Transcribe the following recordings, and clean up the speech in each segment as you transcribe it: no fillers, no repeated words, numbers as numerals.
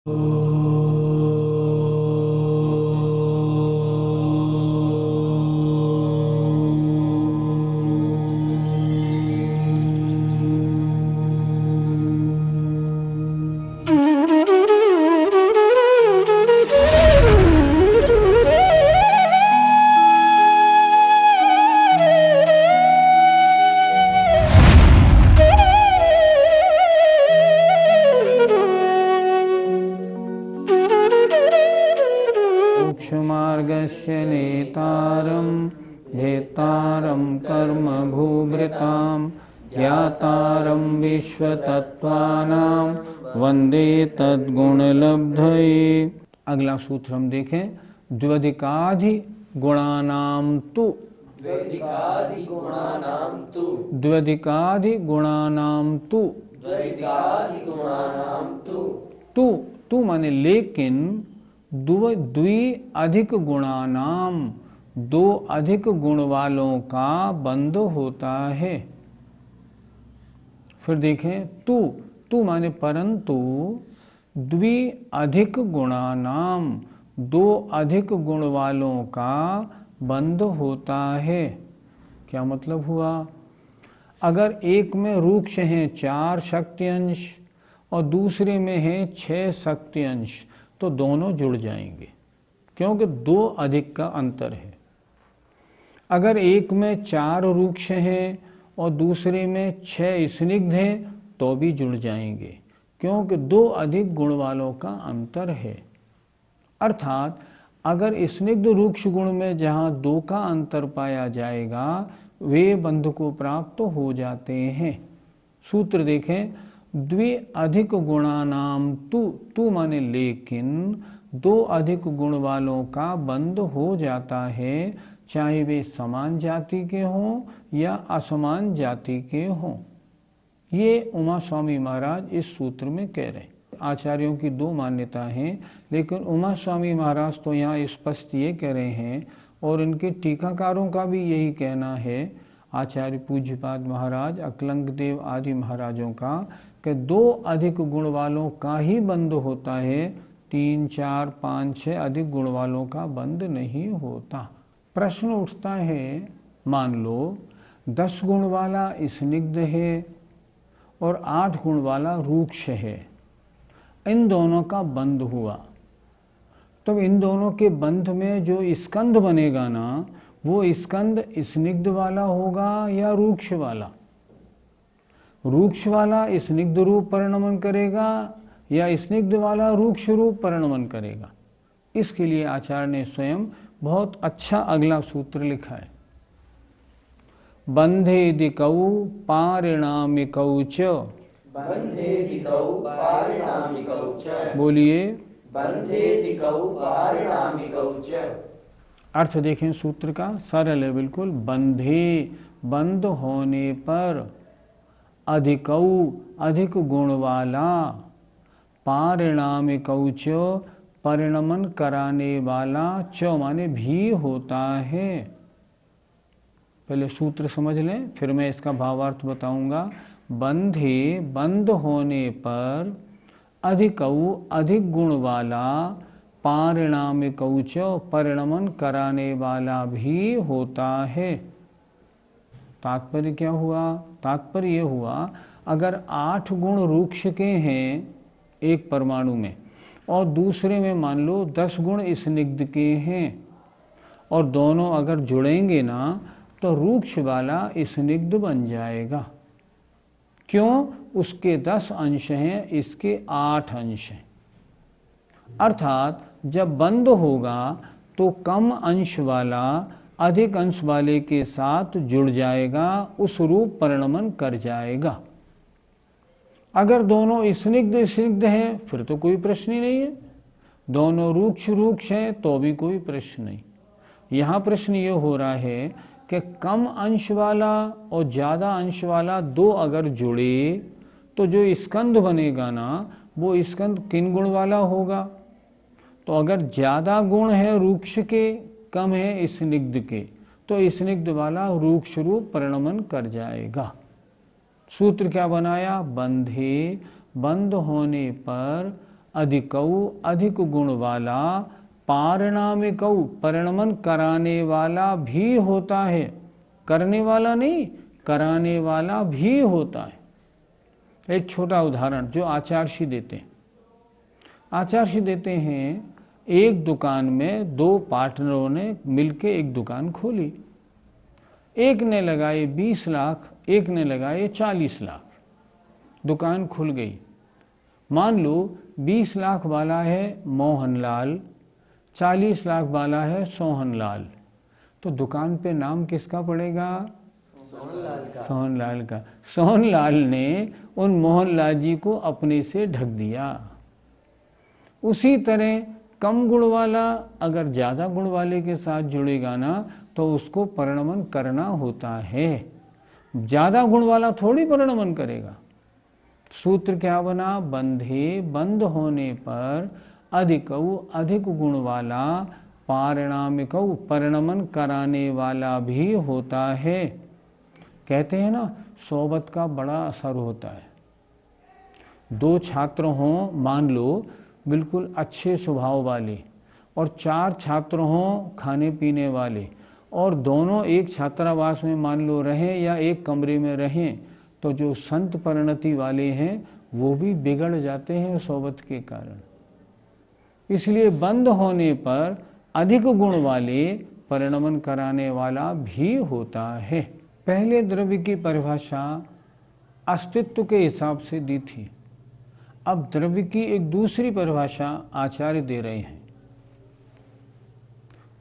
मोक्षमार्गस्य नेतारं भेत्तारं कर्म भूभृतां ज्ञातारं विश्वतत्त्वानां वंदे तद्गुणलब्धये। अगला सूत्र हम देखें, द्व्यधिकाधि गुणानां तु, द्वैधिकादि गुणानां तु, द्व्यधिकाधि गुणानां तु, द्वैधिकादि गुणानां तु, तु तु माने लेकिन, द्वि अधिक गुणानाम दो अधिक गुण वालों का बंध होता है। फिर देखें, तु माने परंतु, द्वि अधिक गुणानाम दो अधिक गुण वालों का बंध होता है। क्या मतलब हुआ? अगर एक में रूक्ष हैं 4 शक्ति अंश और दूसरे में हैं 6 शक्ति अंश, तो दोनों जुड़ जाएंगे, क्योंकि 2 अधिक का अंतर है। अगर एक में 4 रूक्ष हैं और दूसरे में 6 स्निग्ध हैं, तो भी जुड़ जाएंगे, क्योंकि 2 अधिक गुण वालों का अंतर है। अर्थात अगर स्निग्ध रूक्ष गुण में जहाँ 2 का अंतर पाया जाएगा, वे बंध को प्राप्त हो जाते हैं। सूत्र देखें, द्वि अधिक गुणानाम तु माने लेकिन, 2 अधिक गुण वालों का बंध हो जाता है, चाहे वे समान जाति के हों या असमान जाति के हों। ये उमा स्वामी महाराज इस सूत्र में कह रहे हैं। आचार्यों की 2 मान्यता हैं, लेकिन उमा स्वामी महाराज तो यहाँ स्पष्ट ये कह रहे हैं, और इनके टीकाकारों का भी यही कहना है, आचार्य पूज्यपाद महाराज, अकलंक देव आदि महाराजों का, कि 2 अधिक गुण वालों का ही बंध होता है, 3, 4, 5, 6 अधिक गुण वालों का बंध नहीं होता। प्रश्न उठता है, मान लो 10 गुण वाला स्निग्ध है और 8 गुण वाला रूक्ष है, इन दोनों का बंध हुआ, तो इन दोनों के बंध में जो स्कंध बनेगा ना, वो स्कंद स्निग्ध वाला होगा या रूक्ष वाला? रूक्ष वाला स्निग्ध रूप परिणमन करेगा या स्निग्ध वाला रूक्ष रूप परिणमन करेगा? इसके लिए आचार्य ने स्वयं बहुत अच्छा अगला सूत्र लिखा है, बंधेदिकौ पारिणामिकौ च। बंधेदिकौ पारिणामिकौ च। बोलिए, बंधेदिकौ पारिणामिकौ च। अर्थ देखें सूत्र का, सरल है बिल्कुल। बंधे, बंध होने पर, अधिकौ अधिक गुण वाला, पारिणामिकौ च परिणमन कराने वाला, च माने भी होता है। पहले सूत्र समझ लें, फिर मैं इसका भावार्थ बताऊंगा। बंधे, बंध होने पर, अधिकौ अधिक गुण वाला, पारिणामिकौ च परिणमन कराने वाला भी होता है। तात्पर्य क्या हुआ? तात्पर्य ये हुआ, अगर 8 गुण रूक्ष के हैं एक परमाणु में, और दूसरे में मान लो 10 गुण स्निग्ध के हैं, और दोनों अगर जुड़ेंगे ना, तो रूक्ष वाला स्निग्ध बन जाएगा। क्यों? उसके 10 अंश हैं, इसके 8 अंश हैं। अर्थात जब बंध होगा तो कम अंश वाला अधिक अंश वाले के साथ जुड़ जाएगा, उस रूप परिणमन कर जाएगा। अगर दोनों स्निग्ध स्निग्ध हैं, फिर तो कोई प्रश्न ही नहीं है। दोनों रूक्ष रूक्ष हैं, तो भी कोई प्रश्न नहीं। यहाँ प्रश्न ये हो रहा है कि कम अंश वाला और ज़्यादा अंश वाला 2 अगर जुड़े, तो जो स्कंद बनेगा ना, वो स्कंद किन गुण वाला होगा? तो अगर ज़्यादा गुण है रूक्ष के, कम है स्निग्ध के, तो स्निग्ध वाला रूक्ष रूप परिणमन कर जाएगा। सूत्र क्या बनाया? बंधे, बंध होने पर, अधिकऊ अधिक गुण वाला, पारिणामिकऊ परिणमन कराने वाला भी होता है। करने वाला नहीं, कराने वाला भी होता है। एक छोटा उदाहरण जो आचार्य देते हैं। आचार्य देते हैं, एक दुकान में दो पार्टनरों ने मिलकर एक दुकान खोली। एक ने लगाए 20 लाख, एक ने लगाए 40 लाख। दुकान खुल गई। मान लो 20 लाख वाला है मोहनलाल, 40 लाख वाला है सोहनलाल। तो दुकान पे नाम किसका पड़ेगा? सोहनलाल का। सोहनलाल का। सोहनलाल ने उन मोहनलाल जी को अपने से ढक दिया। उसी तरह कम गुण वाला अगर ज़्यादा गुण वाले के साथ जुड़ेगा ना, तो उसको परिणमन करना होता है। ज़्यादा गुण वाला थोड़ी परिणमन करेगा। सूत्र क्या बना? बंधे बंध होने पर अधिकऊ अधिक गुण वाला, पारिणामिकऊ परिणमन कराने वाला भी होता है। कहते हैं ना, सोबत का बड़ा असर होता है। दो छात्र हों, मान लो बिल्कुल अच्छे स्वभाव वाले, और 4 छात्र हों खाने पीने वाले, और दोनों एक छात्रावास में मान लो रहें या एक कमरे में रहें, तो जो संत परिणति वाले हैं वो भी बिगड़ जाते हैं सोबत के कारण। इसलिए बंद होने पर अधिक गुण वाले परिणमन कराने वाला भी होता है। पहले द्रव्य की परिभाषा अस्तित्व के हिसाब से दी थी। अब द्रव्य की एक दूसरी परिभाषा आचार्य दे रहे हैं।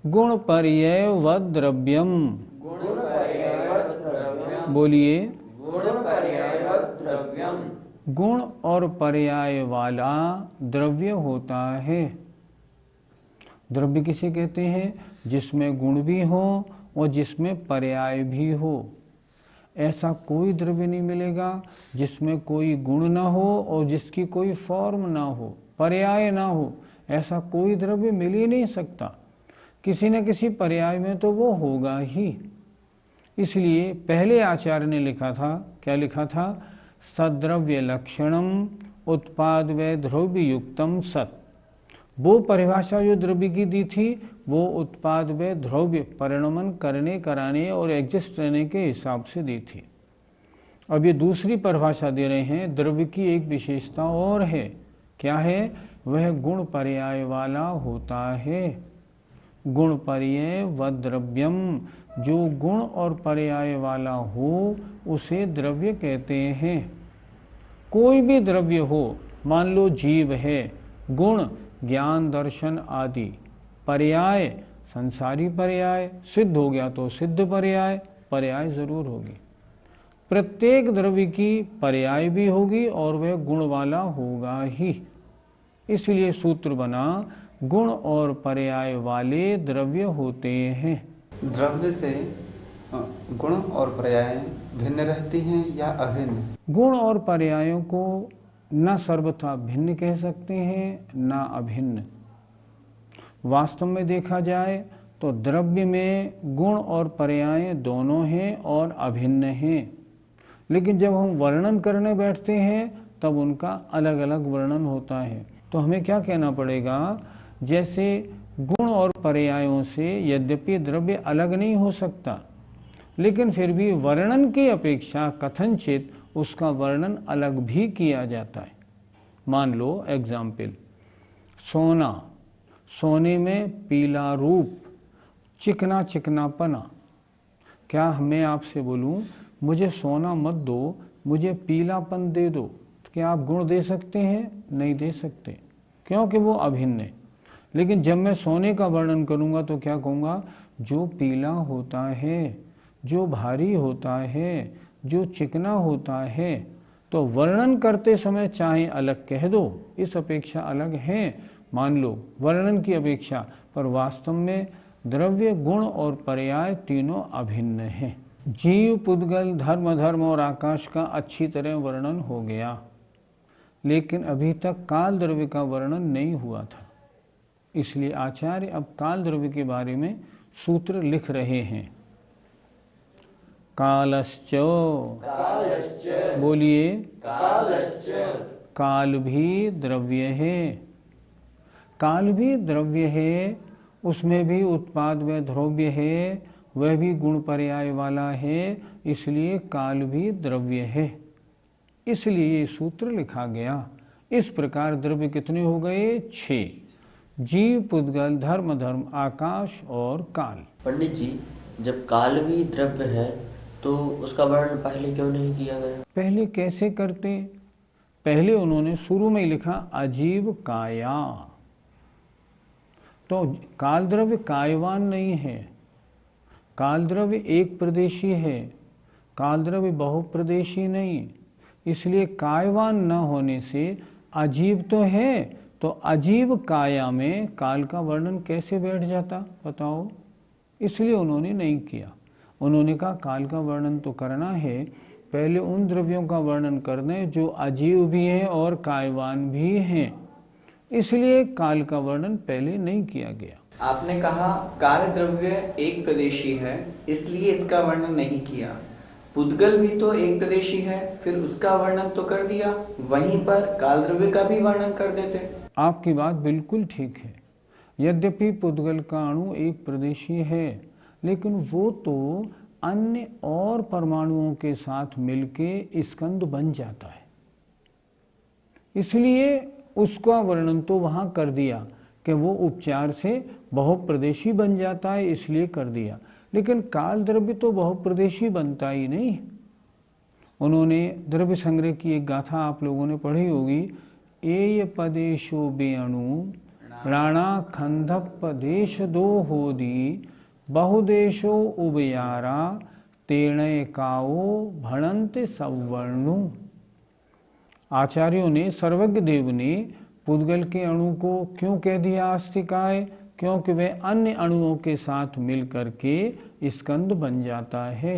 गुण पर्यय व द्रव्यम। गुण पर्याय व द्रव्यम। बोलिए। गुण पर्याय व द्रव्यम। गुण और पर्याय वाला द्रव्य होता है। द्रव्य किसे कहते हैं? जिसमें गुण भी हो और जिसमें पर्याय भी हो। ऐसा कोई द्रव्य नहीं मिलेगा जिसमें कोई गुण ना हो और जिसकी कोई फॉर्म ना हो, पर्याय ना हो। ऐसा कोई द्रव्य मिल ही नहीं सकता। किसी न किसी पर्याय में तो वो होगा ही। इसलिए पहले आचार्य ने लिखा था, क्या लिखा था? सद्रव्य लक्षणम उत्पाद व द्रव्य युक्तम सत। वो परिभाषा जो द्रव्य की दी थी वो उत्पाद व द्रव्य परिणमन करने, कराने और एग्जिस्ट रहने के हिसाब से दी थी। अब ये दूसरी परिभाषा दे रहे हैं। द्रव्य की एक विशेषता और है। क्या है? वह गुण पर्याय वाला होता है। गुण पर्याय व द्रव्यम। जो गुण और पर्याय वाला हो उसे द्रव्य कहते हैं। कोई भी द्रव्य हो, मान लो जीव है, गुण ज्ञान दर्शन आदि, पर्याय संसारी पर्याय, सिद्ध हो गया तो सिद्ध पर्याय, पर्याय जरूर होगी। प्रत्येक द्रव्य की पर्याय भी होगी और वह गुण वाला होगा ही। इसलिए सूत्र बना, गुण और पर्याय वाले द्रव्य होते हैं। द्रव्य से गुण और पर्याय भिन्न रहती हैं या अभिन्न? गुण और पर्यायों को न सर्वथा भिन्न कह सकते हैं न अभिन्न। वास्तव में देखा जाए तो द्रव्य में गुण और पर्याय दोनों हैं और अभिन्न हैं। लेकिन जब हम वर्णन करने बैठते हैं तब उनका अलग अलग वर्णन होता है। तो हमें क्या कहना पड़ेगा? जैसे गुण और पर्यायों से यद्यपि द्रव्य अलग नहीं हो सकता, लेकिन फिर भी वर्णन की अपेक्षा कथनचित उसका वर्णन अलग भी किया जाता है। मान लो एग्जाम्पल, सोना, सोने में पीला रूप, चिकना चिकनापना। क्या मैं आपसे बोलूं मुझे सोना मत दो, मुझे पीलापन दे दो, तो क्या आप गुण दे सकते हैं? नहीं दे सकते, क्योंकि वो अभिन्न है। लेकिन जब मैं सोने का वर्णन करूंगा तो क्या कहूँगा? जो पीला होता है, जो भारी होता है, जो चिकना होता है। तो वर्णन करते समय चाहे अलग कह दो, इस अपेक्षा अलग है, मान लो वर्णन की अपेक्षा, पर वास्तव में द्रव्य, गुण और पर्याय तीनों अभिन्न हैं। जीव, पुद्गल, धर्म, धर्म और आकाश का अच्छी तरह वर्णन हो गया, लेकिन अभी तक काल द्रव्य का वर्णन नहीं हुआ था। इसलिए आचार्य अब काल द्रव्य के बारे में सूत्र लिख रहे हैं। कालश्च, कालश्च, बोलिए। कालश्च, काल भी द्रव्य है। काल भी द्रव्य है, उसमें भी उत्पाद व द्रव्य है, वह भी गुण पर्याय वाला है, इसलिए काल भी द्रव्य है। इसलिए ये सूत्र लिखा गया। इस प्रकार द्रव्य कितने हो गए? 6। जीव, पुद्गल, धर्म, धर्म, आकाश और काल। पंडित जी, जब काल भी द्रव्य है तो उसका वर्णन पहले क्यों नहीं किया गया? पहले कैसे करते? पहले उन्होंने शुरू में ही लिखा अजीव काया। तो काल द्रव्य कायवान नहीं है, काल द्रव्य एक प्रदेशी है, काल द्रव्य बहुप्रदेशी नहीं। इसलिए कायवान न होने से अजीव तो है, तो अजीव काया में काल का वर्णन कैसे बैठ जाता बताओ? इसलिए उन्होंने नहीं किया। उन्होंने कहा काल का वर्णन तो करना है, पहले उन द्रव्यों का वर्णन कर दें जो अजीव भी हैं और कायवान भी हैं। इसलिए काल का वर्णन पहले नहीं किया गया। आपने कहा काल द्रव्य एक प्रदेशी है, इसलिए इसका वर्णन नहीं किया। पुद्गल भी तो एक प्रदेशी है, फिर उसका वर्णन तो कर दिया, वहीं पर काल द्रव्य का भी वर्णन कर देते। आपकी बात बिल्कुल ठीक है। यद्यपि पुद्गल का अणु एक प्रदेशी है, लेकिन वो तो अन्य और परमाणुओं के साथ मिलके स्कंद बन जाता है, इसलिए उसका वर्णन तो वहाँ कर दिया कि वो उपचार से बहुप्रदेशी बन जाता है, इसलिए कर दिया। लेकिन काल द्रव्य तो बहुप्रदेशी बनता ही नहीं। उन्होंने द्रव्य संग्रह की एक गाथा आप लोगों ने पढ़ी होगी, एय पदेशो बेअणु राणा खंधप देश दो होदी बहुदेशो उबयारा तेणय काओ भणंत सवर्णु। आचार्यों ने, सर्वज्ञ देव ने पुद्गल के अणु को क्यों कह दिया अस्तिकाय? क्योंकि वह अन्य अणुओं के साथ मिल करके स्कंद बन जाता है,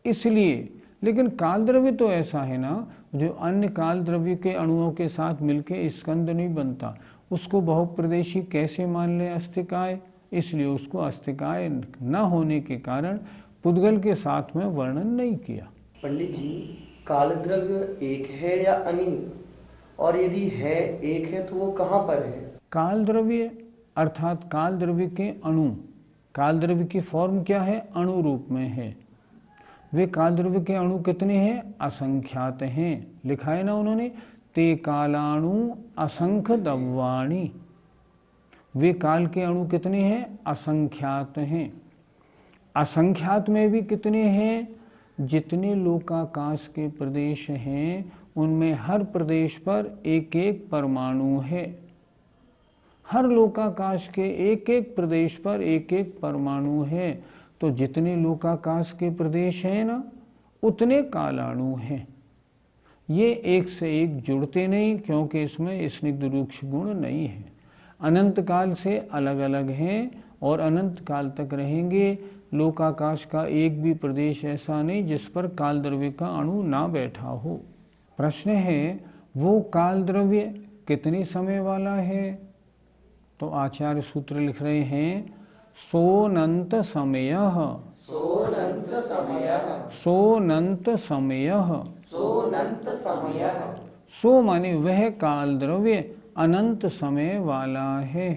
इसलिए। लेकिन काल द्रव्य तो ऐसा है ना, जो अन्य काल द्रव्य के अणुओं के साथ मिलके स्कंद नहीं बनता, उसको बहुप्रदेशी कैसे मान ले अस्तिकाय? इसलिए उसको अस्तिकाय न होने के कारण पुद्गल के साथ में वर्णन नहीं किया। पंडित जी, काल द्रव्य एक है या अनेक, और यदि है एक है तो वो कहाँ पर है? काल द्रव्य अर्थात काल द्रव्य के अणु, काल द्रव्य की फॉर्म क्या है? अणु रूप में है। वे काल द्रव्य के अणु कितने हैं? असंख्यात हैं। लिखा है ना उन्होंने, ते कालाणु असंख्य दव्वाणी। वे काल के अणु कितने हैं? असंख्यात हैं। असंख्यात में भी कितने हैं? जितने लोकाकाश के प्रदेश हैं उनमें हर प्रदेश पर एक एक परमाणु है। हर लोकाकाश के एक एक प्रदेश पर एक एक परमाणु है। तो जितने लोकाकाश के प्रदेश हैं ना, उतने कालाणु हैं। ये एक से एक जुड़ते नहीं, क्योंकि इसमें स्निग्ध रूक्ष गुण नहीं है। अनंत काल से अलग अलग हैं और अनंत काल तक रहेंगे। लोकाकाश का एक भी प्रदेश ऐसा नहीं जिस पर काल द्रव्य का अणु ना बैठा हो। प्रश्न है, वो काल द्रव्य कितने समय वाला है? तो आचार्य सूत्र लिख रहे हैं, सोनंत समयः, सोनंत समयः, सोनंत समयः। सोनंत समयः। सो माने वह काल द्रव्य अनंत समय वाला है,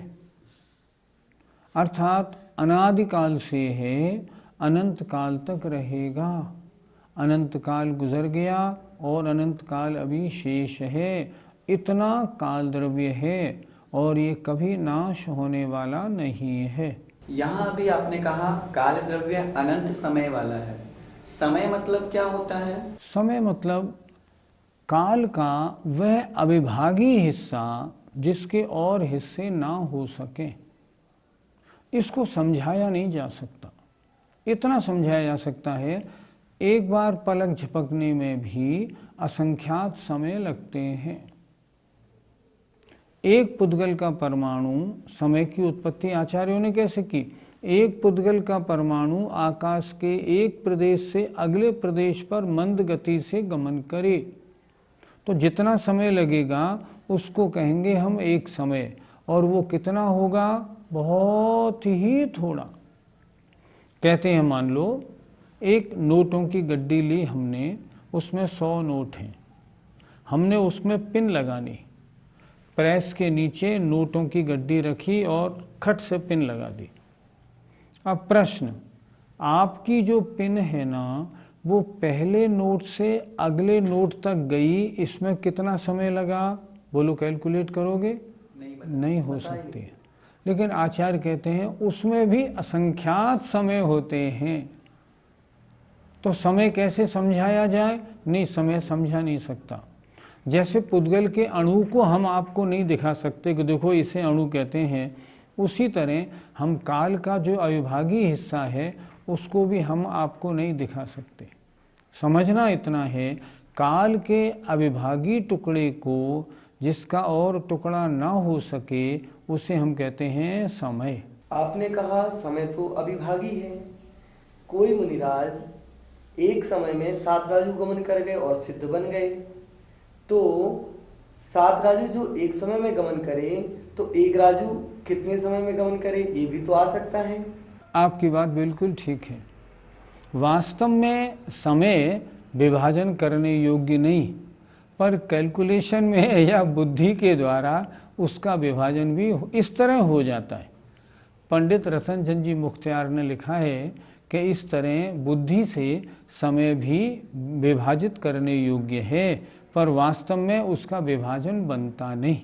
अर्थात अनादिकाल से है, अनंत काल तक रहेगा। अनंत काल गुजर गया और अनंत काल अभी शेष है। इतना काल द्रव्य है और ये कभी नाश होने वाला नहीं है। यहाँ अभी आपने कहा काल द्रव्य अनंत समय वाला है। समय मतलब क्या होता है? समय मतलब काल का वह अविभागी हिस्सा जिसके और हिस्से ना हो सके। इसको समझाया नहीं जा सकता। इतना समझाया जा सकता है, एक बार पलक झपकने में भी असंख्यात समय लगते हैं। एक पुद्गल का परमाणु, समय की उत्पत्ति आचार्यों ने कैसे की? एक पुद्गल का परमाणु आकाश के एक प्रदेश से अगले प्रदेश पर मंद गति से गमन करे, तो जितना समय लगेगा उसको कहेंगे हम एक समय, और वो कितना होगा? बहुत ही थोड़ा। कहते हैं, मान लो एक नोटों की गड्डी ली हमने, उसमें 100 नोट हैं। हमने उसमें पिन लगानी, प्रेस के नीचे नोटों की गड्डी रखी और खट से पिन लगा दी। अब प्रश्न, आपकी जो पिन है ना वो पहले नोट से अगले नोट तक गई, इसमें कितना समय लगा? बोलो, कैलकुलेट करोगे? नहीं हो सकती है। लेकिन आचार्य कहते हैं उसमें भी असंख्यात समय होते हैं। तो समय कैसे समझाया जाए? नहीं, समय समझा नहीं सकता। जैसे पुद्गल के अणु को हम आपको नहीं दिखा सकते कि देखो इसे अणु कहते हैं, उसी तरह हम काल का जो अविभागी हिस्सा है उसको भी हम आपको नहीं दिखा सकते। समझना इतना है, काल के अविभागी टुकड़े को जिसका और टुकड़ा ना हो सके उसे हम कहते हैं समय। आपने कहा समय तो अविभागी है। कोई मुनिराज एक समय में 7 राजू गमन कर गए और सिद्ध बन गए, तो 7 राजू जो एक समय में गमन करे तो एक राजू कितने समय में गमन करे, ये भी तो आ सकता है। आपकी बात बिल्कुल ठीक है। वास्तव में समय विभाजन करने योग्य नहीं, पर कैलकुलेशन में या बुद्धि के द्वारा उसका विभाजन भी इस तरह हो जाता है। पंडित रतन चंद जी मुख्तियार ने लिखा है कि इस तरह बुद्धि से समय भी विभाजित करने योग्य है, पर वास्तव में उसका विभाजन बनता नहीं।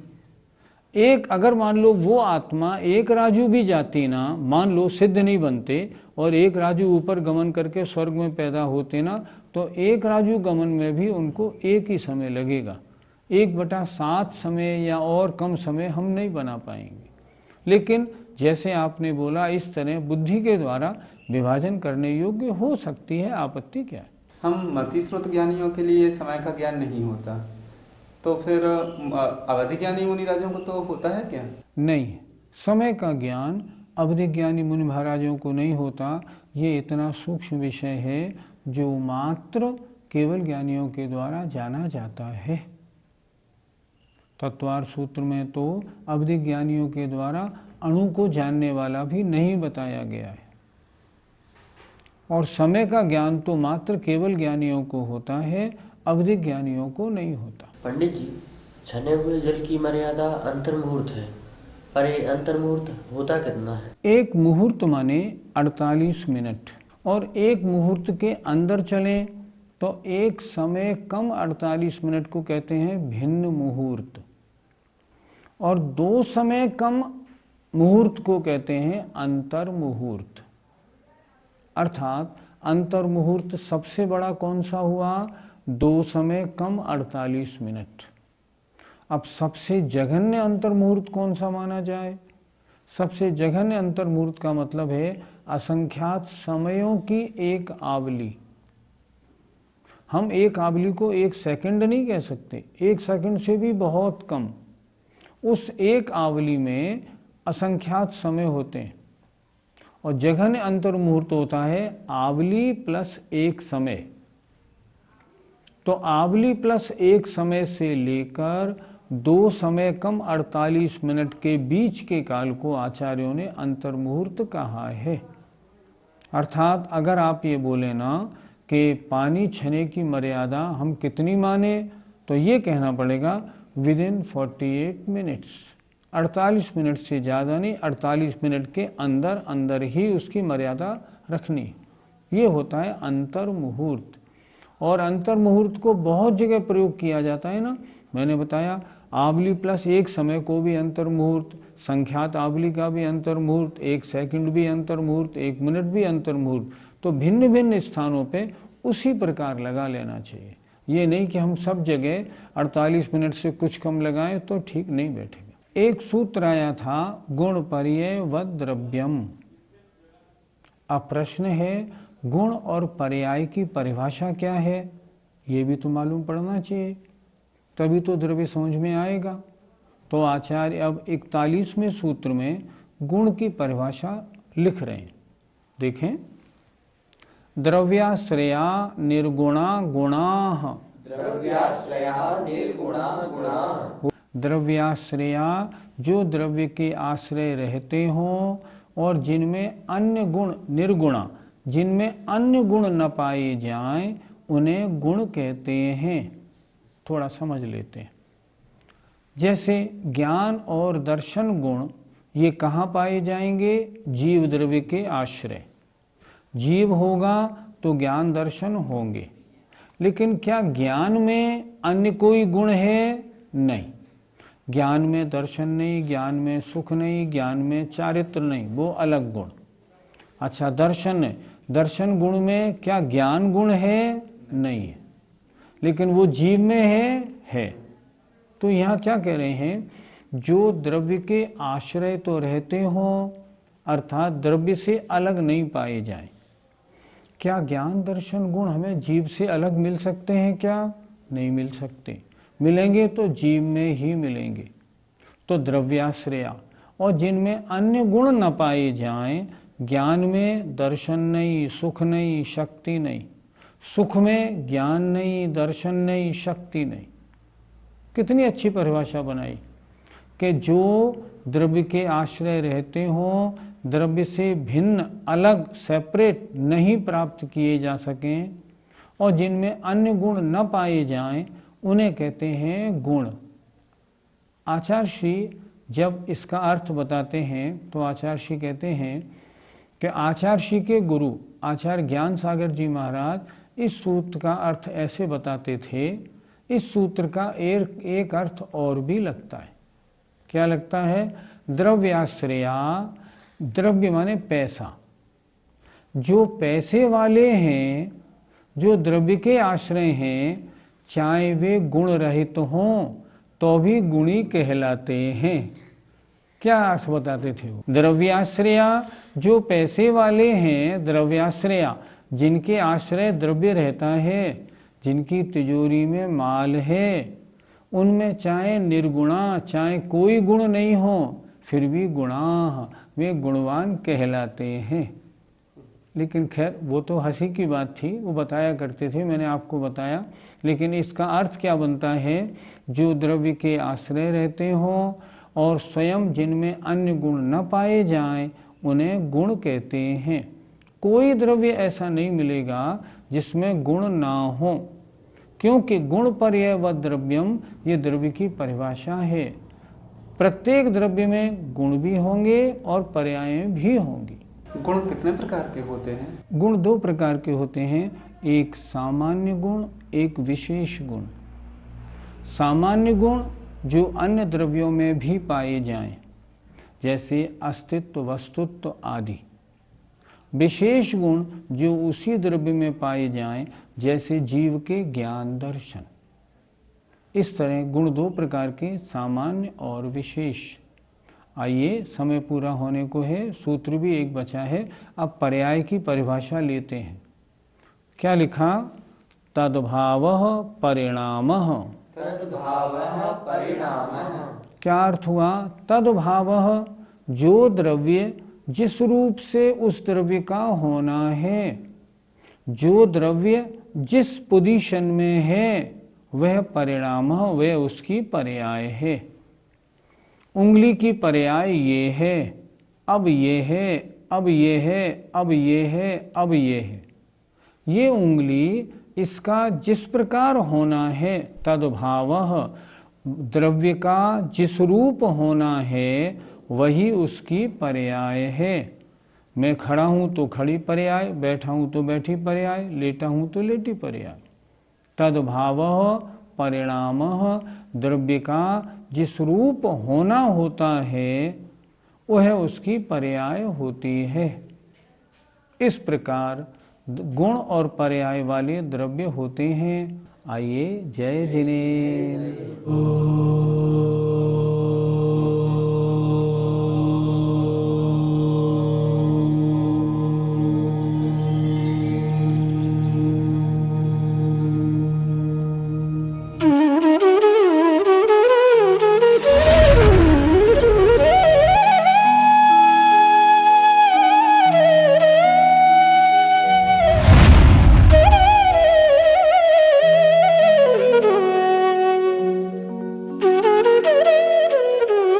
एक अगर मान लो वो आत्मा एक राजू भी जाती ना, मान लो सिद्ध नहीं बनते और एक राजू ऊपर गमन करके स्वर्ग में पैदा होते ना, तो एक राजू गमन में भी उनको एक ही समय लगेगा। 1/7 समय या और कम समय हम नहीं बना पाएंगे। लेकिन जैसे आपने बोला इस तरह बुद्धि के द्वारा विभाजन करने योग्य हो सकती है, आपत्ति क्या है? हम मतिश्रुत ज्ञानियों के लिए समय का ज्ञान नहीं होता, तो फिर अवधि ज्ञानी मुनि राजों को तो होता है क्या? नहीं, समय का ज्ञान अवधि ज्ञानी मुनि महाराजों को नहीं होता। ये इतना सूक्ष्म विषय है जो मात्र केवल ज्ञानियों के द्वारा जाना जाता है। तत्वार सूत्र में तो अवधि ज्ञानियों के द्वारा अणु को जानने वाला भी नहीं बताया गया है, और समय का ज्ञान तो मात्र केवल ज्ञानियों को होता है, अवधि ज्ञानियों को नहीं होता। पंडित जी, छने हुए जल की मर्यादा अंतर्मुहूर्त है, पर ये अंतर्मुहूर्त होता कितना है? एक मुहूर्त माने 48 मिनट, और एक मुहूर्त के अंदर चलें तो एक समय कम 48 मिनट को कहते हैं भिन्न मुहूर्त, और 2 समय कम मुहूर्त को कहते हैं अंतर मुहूर्त। अर्थात अंतर मुहूर्त सबसे बड़ा कौन सा हुआ? 2 समय कम 48 मिनट। अब सबसे जघन्य अंतर मुहूर्त कौन सा माना जाए? सबसे जघन्य अंतर मुहूर्त का मतलब है असंख्यात समयों की एक आवली। हम एक आवली को 1 सेकंड नहीं कह सकते, 1 सेकंड से भी बहुत कम। उस एक आवली में असंख्यात समय होते हैं, और जघन्य अंतर मुहूर्त होता है आवली प्लस 1 समय। तो आवली प्लस 1 समय से लेकर 2 समय कम 48 मिनट के बीच के काल को आचार्यों ने अंतर मुहूर्त कहा है। अर्थात अगर आप ये बोले ना कि पानी छने की मर्यादा हम कितनी माने, तो ये कहना पड़ेगा विदिन 48 मिनट्स। 48 मिनट से ज़्यादा नहीं, 48 मिनट के अंदर अंदर ही उसकी मर्यादा रखनी। ये होता है अंतर मुहूर्त। और अंतर मुहूर्त को बहुत जगह प्रयोग किया जाता है ना। मैंने बताया आवली प्लस 1 समय को भी अंतर मुहूर्त, संख्यात आवली का भी अंतर मुहूर्त, 1 सेकंड भी अंतर मुहूर्त, 1 मिनट भी अंतर मुहूर्त। तो भिन्न भिन्न स्थानों पे उसी प्रकार लगा लेना चाहिए। ये नहीं कि हम सब जगह 48 मिनट से कुछ कम लगाएं तो ठीक नहीं बैठेगा। एक सूत्र आया था गुण पर्यय व द्रव्यम। अब प्रश्न है गुण और पर्याय की परिभाषा क्या है? ये भी तो मालूम पड़ना चाहिए, तभी तो द्रव्य समझ में आएगा। तो आचार्य अब 41वें सूत्र में गुण की परिभाषा लिख रहे हैं। देखें, द्रव्याश्रया निर्गुणा गुणाः। द्रव्याश्रया निर्गुणा गुणाः। द्रव्याश्रया जो द्रव्य के आश्रय रहते हों और जिनमें अन्य गुण निर्गुणा, जिनमें अन्य गुण न पाए जाएं, उन्हें गुण कहते हैं। थोड़ा समझ लेते हैं। जैसे ज्ञान और दर्शन गुण ये कहाँ पाए जाएंगे? जीव द्रव्य के आश्रय। जीव होगा तो ज्ञान दर्शन होंगे, लेकिन क्या ज्ञान में अन्य कोई गुण है? नहीं। ज्ञान में दर्शन नहीं, ज्ञान में सुख नहीं, ज्ञान में चारित्र नहीं, वो अलग गुण। अच्छा, दर्शन गुण में क्या ज्ञान गुण है? नहीं है, लेकिन वो जीव में है। तो यहाँ क्या कह रहे हैं? जो द्रव्य के आश्रय तो रहते हों, अर्थात द्रव्य से अलग नहीं पाए जाएं। क्या ज्ञान दर्शन गुण हमें जीव से अलग मिल सकते हैं क्या? नहीं मिल सकते। मिलेंगे तो जीव में ही मिलेंगे। तो द्रव्याश्रया, और जिनमें अन्य गुण न पाए जाएं, ज्ञान में दर्शन नहीं, सुख नहीं, शक्ति नहीं। सुख में ज्ञान नहीं, दर्शन नहीं, शक्ति नहीं। कितनी अच्छी परिभाषा बनाई कि जो द्रव्य के आश्रय रहते हों, द्रव्य से भिन्न, अलग, सेपरेट नहीं प्राप्त किए जा सकें, और जिनमें अन्य गुण न पाए जाएं, उन्हें कहते हैं गुण। आचार्य श्री जब इसका अर्थ बताते हैं तो आचार्य श्री कहते हैं कि आचार्य श्री के गुरु आचार्य ज्ञान सागर जी महाराज इस सूत्र का अर्थ ऐसे बताते थे। इस सूत्र का एक अर्थ और भी लगता है। क्या लगता है? द्रव्याश्रया, द्रव्य माने पैसा। जो पैसे वाले हैं, जो द्रव्य के आश्रय हैं, चाहे वे गुण रहित हों तो भी गुणी कहलाते हैं। क्या अर्थ बताते थे वो? द्रव्याश्रया, जो पैसे वाले हैं, द्रव्याश्रया, जिनके आश्रय द्रव्य रहता है, जिनकी तिजोरी में माल है, उनमें चाहे निर्गुणा, चाहे कोई गुण नहीं हो, फिर भी गुणा, वे गुणवान कहलाते हैं। लेकिन खैर वो तो हंसी की बात थी, वो बताया करते थे, मैंने आपको बताया। लेकिन इसका अर्थ क्या बनता है? जो द्रव्य के आश्रय रहते हों और स्वयं जिनमें अन्य गुण न पाए जाएं, उन्हें गुण कहते हैं। कोई द्रव्य ऐसा नहीं मिलेगा जिसमें गुण ना हो, क्योंकि गुण पर्याय व द्रव्यम, ये द्रव्य की परिभाषा है। प्रत्येक द्रव्य में गुण भी होंगे और पर्याय भी होंगी। गुण कितने प्रकार के होते हैं? गुण दो प्रकार के होते हैं, एक सामान्य गुण, एक विशेष गुण। सामान्य गुण जो अन्य द्रव्यों में भी पाए जाएं, जैसे अस्तित्व, वस्तुत्व आदि। विशेष गुण जो उसी द्रव्य में पाए जाएं, जैसे जीव के ज्ञान दर्शन। इस तरह गुण दो प्रकार के, सामान्य और विशेष। आइए, समय पूरा होने को है, सूत्र भी एक बचा है। अब पर्याय की परिभाषा लेते हैं। क्या लिखा? तद्भावः परिणामः। तद्भावः परिणामः। क्या अर्थ हुआ? तद्भावः, जो द्रव्य जिस रूप से उस द्रव्य का होना है, जो द्रव्य जिस पोजीशन में है, वह परिणाम, वह उसकी पर्याय है। उंगली की पर्याय ये है, अब ये है, अब ये है, अब ये है, अब ये है। ये उंगली, इसका जिस प्रकार होना है, तद्भावः, द्रव्य का जिस रूप होना है वही उसकी पर्याय है। मैं खड़ा हूँ तो खड़ी पर्याय, बैठा हूँ तो बैठी पर्याय, लेटा हूँ तो लेटी पर्याय। तद्भावः परिणामः, द्रव्य का जिस रूप होना होता है वह उसकी पर्याय होती है। इस प्रकार गुण और पर्याय वाले द्रव्य होते हैं। आइए, जय जिनेन्द्र।